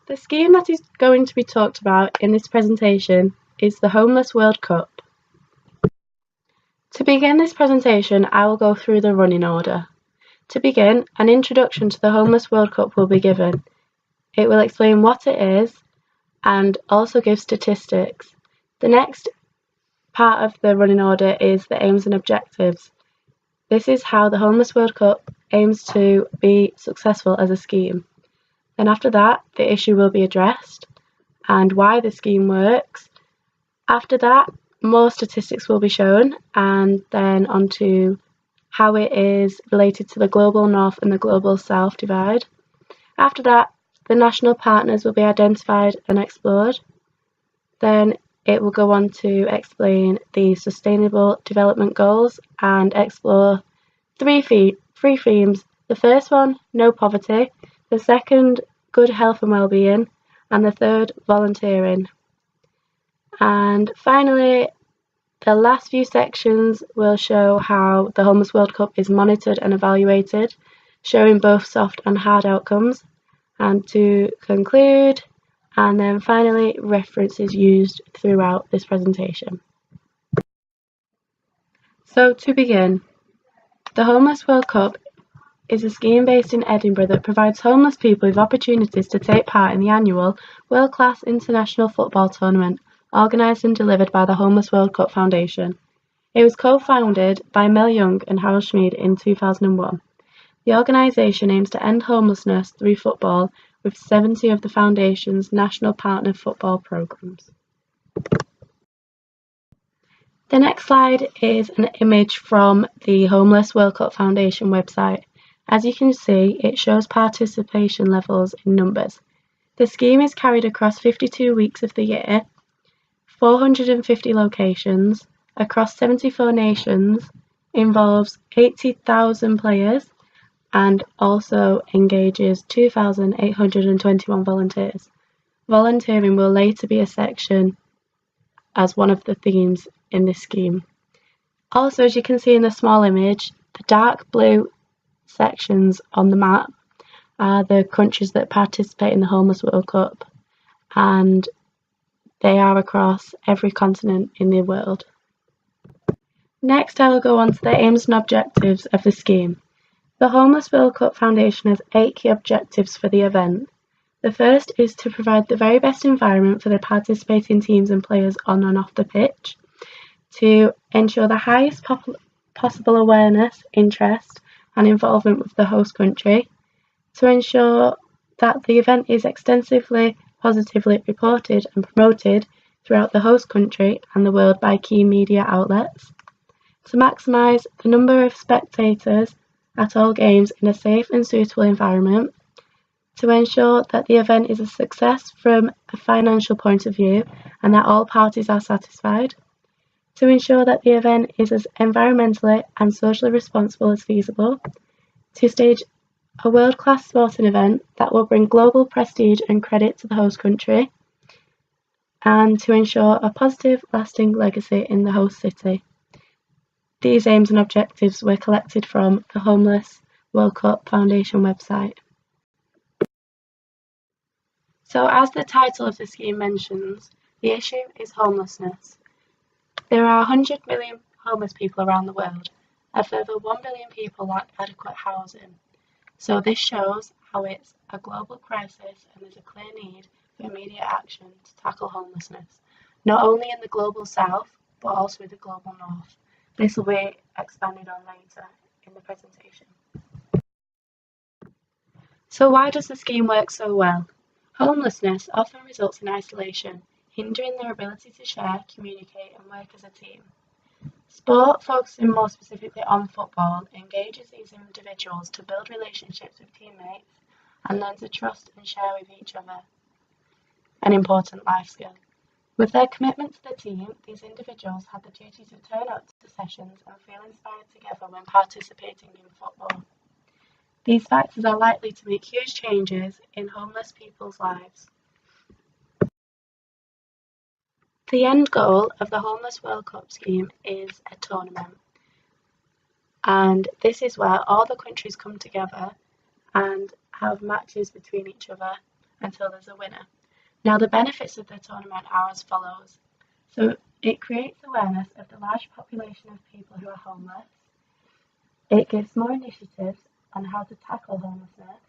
The scheme that is going to be talked about in this presentation is the Homeless World Cup. To begin this presentation, I will go through the running order. To begin, an introduction to the Homeless World Cup will be given. It will explain what it is and also give statistics. The next part of the running order is the aims and objectives. This is how the Homeless World Cup aims to be successful as a scheme. Then after that, the issue will be addressed and why the scheme works. After that, more statistics will be shown, and then on to how it is related to the global north and the global south divide. After that, the national partners will be identified and explored. Then it will go on to explain the Sustainable Development Goals and explore three themes. The first one, no poverty. The second, good health and well-being. And the third, volunteering. And finally, the last few sections will show how the Homeless World Cup is monitored and evaluated, showing both soft and hard outcomes. And to conclude, and then finally, references used throughout this presentation. So to begin, the Homeless World Cup is a scheme based in Edinburgh that provides homeless people with opportunities to take part in the annual world-class international football tournament, organised and delivered by the Homeless World Cup Foundation. It was co-founded by Mel Young and Harold Schmid in 2001. The organisation aims to end homelessness through football with 70 of the Foundation's national partner football programmes. The next slide is an image from the Homeless World Cup Foundation website. As you can see, it shows participation levels in numbers. The scheme is carried across 52 weeks of the year, 450 locations, across 74 nations, involves 80,000 players, and also engages 2,821 volunteers. Volunteering will later be a section as one of the themes in this scheme. Also, as you can see in the small image, the dark blue sections on the map are the countries that participate in the Homeless World Cup, and they are across every continent in the world. Next, I will go on to the aims and objectives of the scheme. The Homeless World Cup Foundation has 8 key objectives for the event. The first is to provide the very best environment for the participating teams and players on and off the pitch, to ensure the highest possible awareness, interest and involvement with the host country, to ensure that the event is extensively positively reported and promoted throughout the host country and the world by key media outlets, to maximise the number of spectators at all games in a safe and suitable environment, to ensure that the event is a success from a financial point of view and that all parties are satisfied, to ensure that the event is as environmentally and socially responsible as feasible, to stage a world-class sporting event that will bring global prestige and credit to the host country, and to ensure a positive, lasting legacy in the host city. These aims and objectives were collected from the Homeless World Cup Foundation website. So, as the title of the scheme mentions, the issue is homelessness. There are 100 million homeless people around the world, and further 1 billion people lack adequate housing. So this shows how it's a global crisis and there's a clear need for immediate action to tackle homelessness, not only in the global south, but also in the global north. This will be expanded on later in the presentation. So why does the scheme work so well? Homelessness often results in isolation, hindering their ability to share, communicate and work as a team. Sport, focusing more specifically on football, engages these individuals to build relationships with teammates and learn to trust and share with each other, an important life skill. With their commitment to the team, these individuals have the duty to turn up to sessions and feel inspired together when participating in football. These factors are likely to make huge changes in homeless people's lives. The end goal of the Homeless World Cup scheme is a tournament, and this is where all the countries come together and have matches between each other until there's a winner. Now the benefits of the tournament are as follows. So it creates awareness of the large population of people who are homeless. It gives more initiatives on how to tackle homelessness.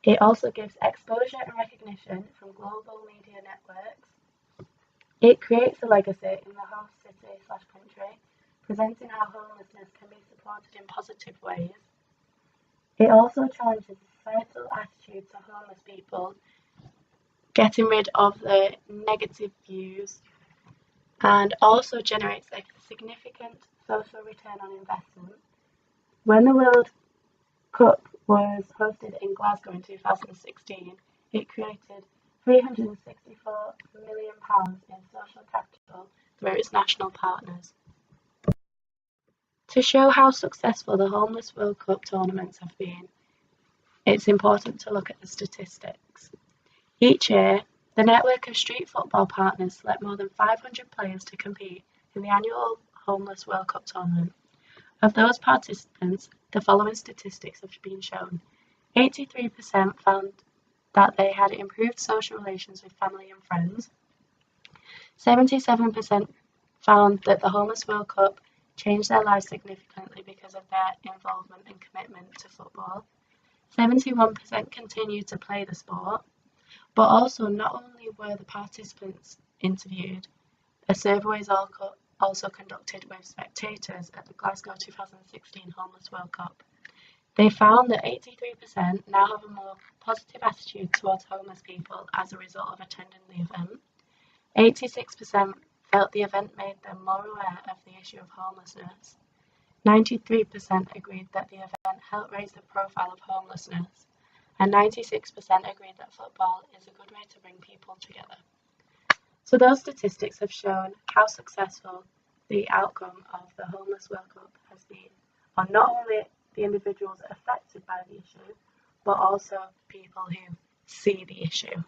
It also gives exposure and recognition from global media networks. It creates a legacy in the host city/country, presenting how homelessness can be supported in positive ways. It also challenges the societal attitude to homeless people, getting rid of the negative views, and also generates a significant social return on investment. When the World Cup was hosted in Glasgow in 2016, it created £364 million in social capital through its national partners. To show how successful the Homeless World Cup tournaments have been, it's important to look at the statistics. Each year, the network of street football partners select more than 500 players to compete in the annual Homeless World Cup tournament. Of those participants, the following statistics have been shown. 83% found that they had improved social relations with family and friends. 77% found that the Homeless World Cup changed their lives significantly because of their involvement and commitment to football. 71% continued to play the sport, but also not only were the participants interviewed, a survey was also conducted with spectators at the Glasgow 2016 Homeless World Cup. They found that 83% now have a more positive attitude towards homeless people as a result of attending the event. 86% felt the event made them more aware of the issue of homelessness. 93% agreed that the event helped raise the profile of homelessness, and 96% agreed that football is a good way to bring people together. So those statistics have shown how successful the outcome of the Homeless World Cup has been on not only the individuals affected by the issue, but also people who see the issue.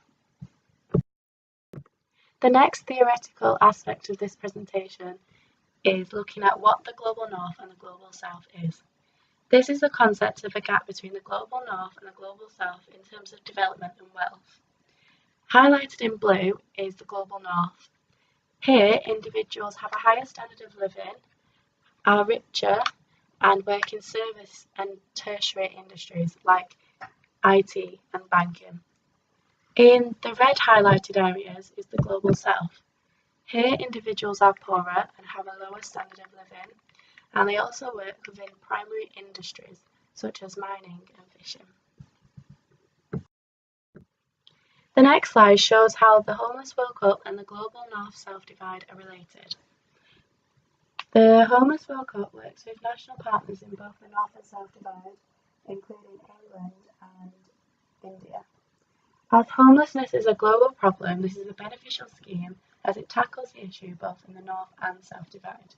The next theoretical aspect of this presentation is looking at what the Global North and the Global South is. This is the concept of a gap between the Global North and the Global South in terms of development and wealth. Highlighted in blue is the Global North. Here, individuals have a higher standard of living, are richer, and work in service and tertiary industries like IT and banking. In the red highlighted areas is the Global South. Here, individuals are poorer and have a lower standard of living, and they also work within primary industries such as mining and fishing. The next slide shows how the Homeless World Cup and the Global North-South divide are related. The Homeless World Cup works with national partners in both the North and South divide, including England and India. As homelessness is a global problem, this is a beneficial scheme as it tackles the issue both in the North and South divide.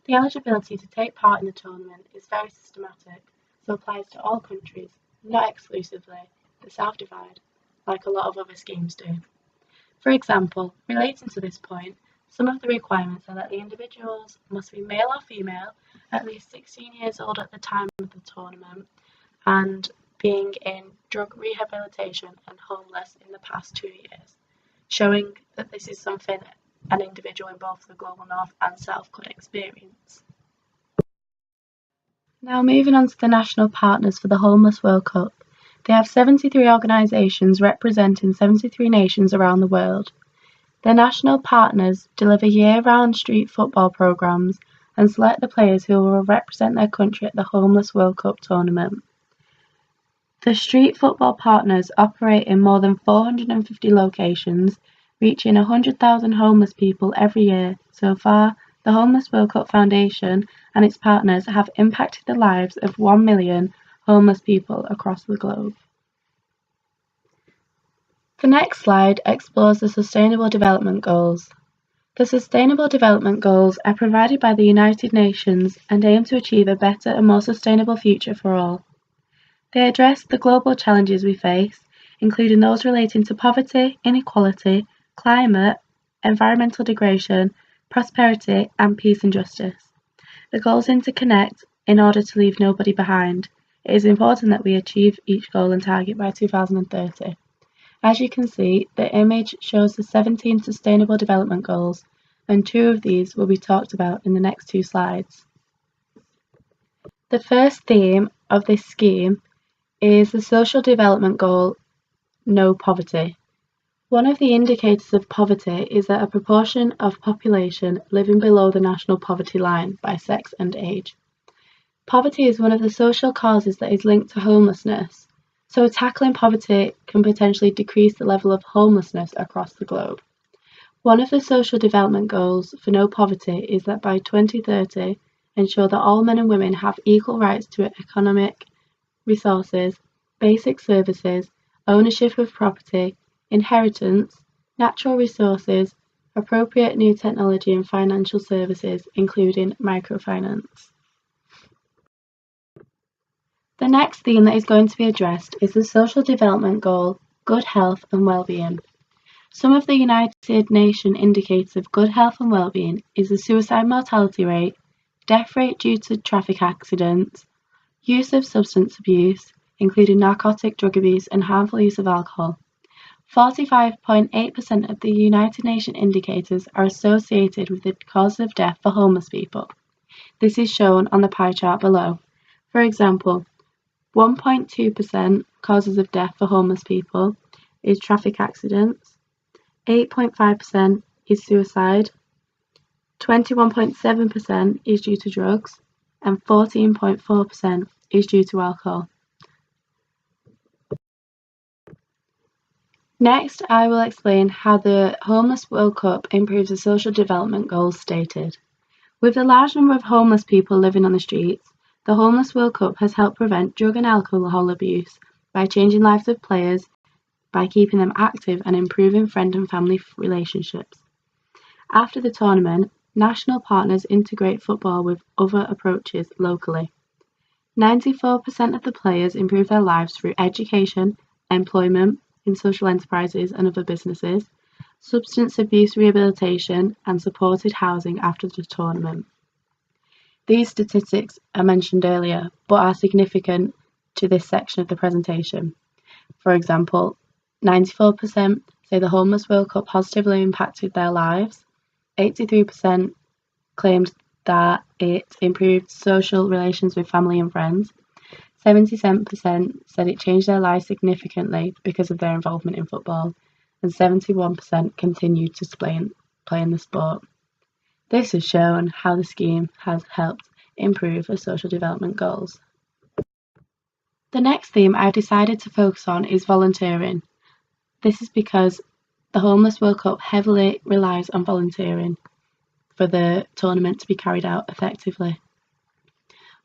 The eligibility to take part in the tournament is very systematic, so applies to all countries, not exclusively the South divide, like a lot of other schemes do. For example, relating to this point, some of the requirements are that the individuals must be male or female, at least 16 years old at the time of the tournament, and being in drug rehabilitation and homeless in the past 2 years, showing that this is something an individual in both the Global North and South could experience. Now moving on to the national partners for the Homeless World Cup. They have 73 organisations representing 73 nations around the world. Their national partners deliver year-round street football programmes and select the players who will represent their country at the Homeless World Cup tournament. The street football partners operate in more than 450 locations, reaching 100,000 homeless people every year. So far, the Homeless World Cup Foundation and its partners have impacted the lives of 1 million homeless people across the globe. The next slide explores the Sustainable Development Goals. The Sustainable Development Goals are provided by the United Nations and aim to achieve a better and more sustainable future for all. They address the global challenges we face, including those relating to poverty, inequality, climate, environmental degradation, prosperity, and peace and justice. The goals interconnect in order to leave nobody behind. It is important that we achieve each goal and target by 2030. As you can see, the image shows the 17 Sustainable Development Goals, and 2 of these will be talked about in the next 2 slides. The first theme of this scheme is the Social Development Goal, No Poverty. One of the indicators of poverty is that a proportion of population living below the national poverty line by sex and age. Poverty is one of the social causes that is linked to homelessness, so tackling poverty can potentially decrease the level of homelessness across the globe. One of the Social Development Goals for No Poverty is that by 2030, ensure that all men and women have equal rights to economic resources, basic services, ownership of property, inheritance, natural resources, appropriate new technology and financial services, including microfinance. The next theme that is going to be addressed is the Social Development Goal, Good Health and Wellbeing. Some of the United Nations indicators of good health and wellbeing is the suicide mortality rate, death rate due to traffic accidents, use of substance abuse, including narcotic drug abuse and harmful use of alcohol. 45.8% of the United Nations indicators are associated with the causes of death for homeless people. This is shown on the pie chart below. For example, 1.2% causes of death for homeless people is traffic accidents, 8.5% is suicide, 21.7% is due to drugs, and 14.4% is due to alcohol. Next, I will explain how the Homeless World Cup improves the social development goals stated. With the large number of homeless people living on the streets, the Homeless World Cup has helped prevent drug and alcohol abuse by changing lives of players, by keeping them active and improving friend and family relationships. After the tournament, national partners integrate football with other approaches locally. 94% of the players improve their lives through education, employment in social enterprises and other businesses, substance abuse rehabilitation, and supported housing after the tournament. These statistics are mentioned earlier, but are significant to this section of the presentation. For example, 94% say the Homeless World Cup positively impacted their lives, 83% claimed that it improved social relations with family and friends, 77% said it changed their lives significantly because of their involvement in football, and 71% continued to play in the sport. This has shown how the scheme has helped improve the social development goals. The next theme I've decided to focus on is volunteering. This is because the Homeless World Cup heavily relies on volunteering for the tournament to be carried out effectively.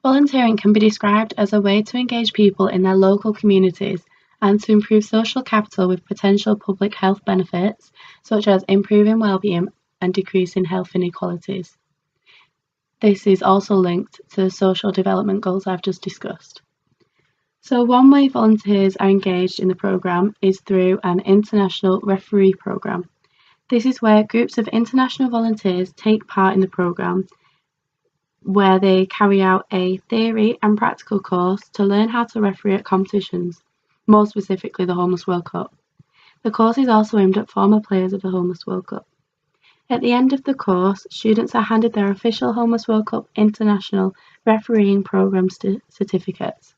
Volunteering can be described as a way to engage people in their local communities and to improve social capital with potential public health benefits, such as improving well-being and decreasing health inequalities. This is also linked to the social development goals I've just discussed. So one way volunteers are engaged in the programme is through an international referee programme. This is where groups of international volunteers take part in the programme, where they carry out a theory and practical course to learn how to referee at competitions, more specifically the Homeless World Cup. The course is also aimed at former players of the Homeless World Cup. At the end of the course, students are handed their official Homeless World Cup International Refereeing Programme certificates.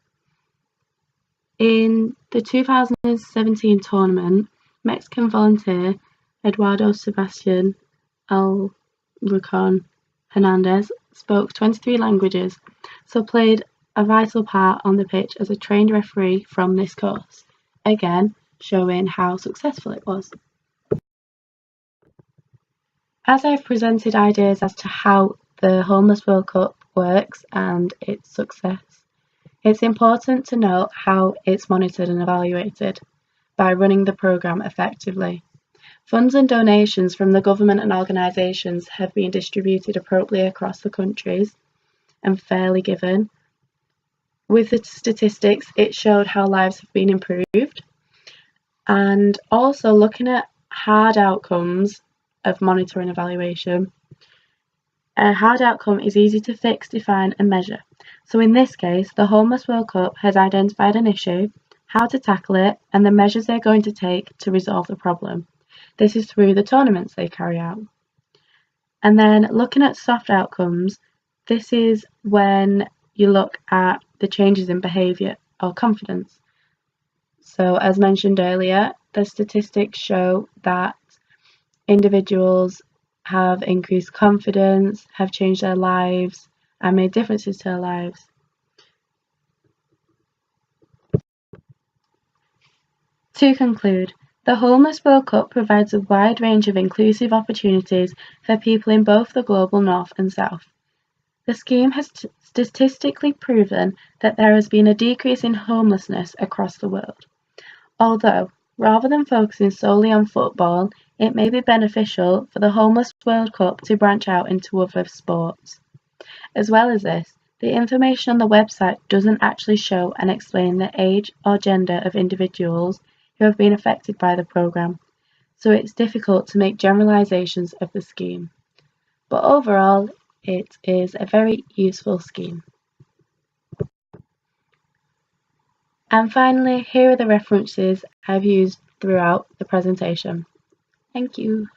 In the 2017 tournament, Mexican volunteer Eduardo Sebastian Alracon Hernandez spoke 23 languages, so played a vital part on the pitch as a trained referee from this course, again showing how successful it was. As I've presented ideas as to how the Homeless World Cup works and its success, it's important to note how it's monitored and evaluated by running the programme effectively. Funds and donations from the government and organisations have been distributed appropriately across the countries and fairly given. With the statistics, it showed how lives have been improved, and also looking at hard outcomes of monitor and evaluation. A hard outcome is easy to fix, define and measure. So in this case, the Homeless World Cup has identified an issue, how to tackle it, and the measures they're going to take to resolve the problem. This is through the tournaments they carry out. And then looking at soft outcomes, this is when you look at the changes in behaviour or confidence. So as mentioned earlier, the statistics show that individuals have increased confidence, have changed their lives, and made differences to their lives. To conclude, the Homeless World Cup provides a wide range of inclusive opportunities for people in both the global north and south. The scheme has statistically proven that there has been a decrease in homelessness across the world. Although, rather than focusing solely on football, it may be beneficial for the Homeless World Cup to branch out into other sports. As well as this, the information on the website doesn't actually show and explain the age or gender of individuals who have been affected by the programme, so it's difficult to make generalisations of the scheme. But overall, it is a very useful scheme. And finally, here are the references I've used throughout the presentation. Thank you.